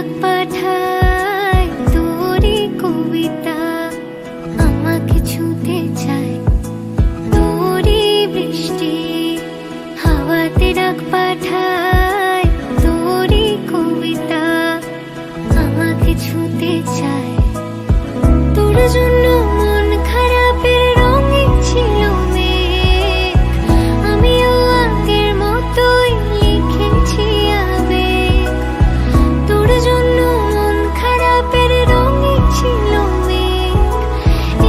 ডাক পাঠায় তোরই কবিতা আমাকে ছুঁতে চায়। তোরই বৃষ্টি হাওয়াতে ডাক পাঠায় তোরই কবিতা আমাকে ছুঁতে চায়। তোর জন্য মন খারাপের রঙে ছিল মেঘ, আমিও আগের মতোই লিখেছি আবেগ। তোর জন্য মন খারাপের রঙে ছিল মেঘ,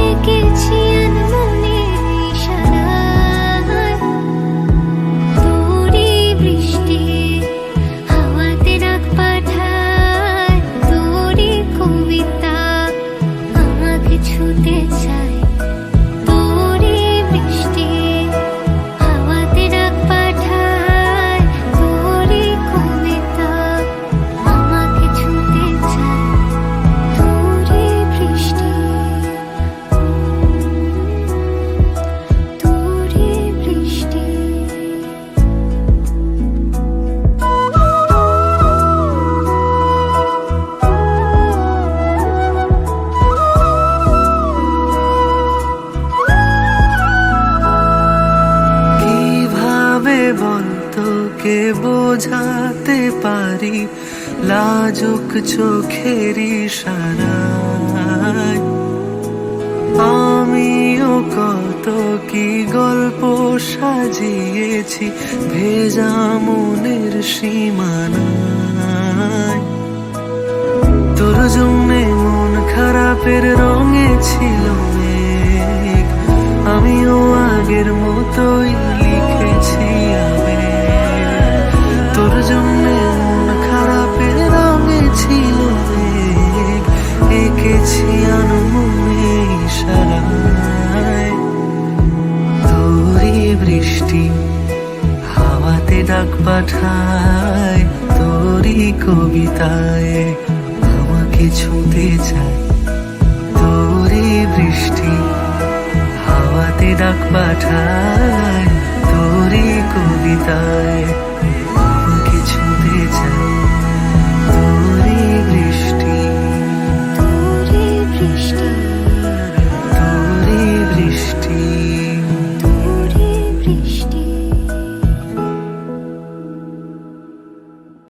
এঁকেছি আনমনের ইশারায়। তোরই বৃষ্টি হাওয়াতে ডাক পাঠায় তোরই কবিতা আমাকে ছুঁতে চায়। তোরই বৃষ্টি হাওয়াতে ডাক পাঠায় তোরই কবিতা আমাকে ছুঁতে চায়। তোরই বৃষ্টি, তোরই বৃষ্টি। কিভাবে বলতো কে বোঝাতে পারি লাজুক চোখের ইশারায়। আমিও কত কি গল্প সাজিয়েছি ভেজা মনের সীমানায়। তোর জন্যে মন খারাপের রঙে ছিল মেঘ, আমিও আগের মতোই লিখেছি আবেগ। তোর জন্যে মন খারাপের রঙে ছিল মেঘ, এঁকেছি আনমনে ইশারায়। তোরই বৃষ্টি হাওয়াতে ডাক পাঠায় তোরই কবিতায় আমাকে ছুঁতে চায়। তোরই বৃষ্টি হাওয়াতে ডাক পাঠায় তোরই কবিতায়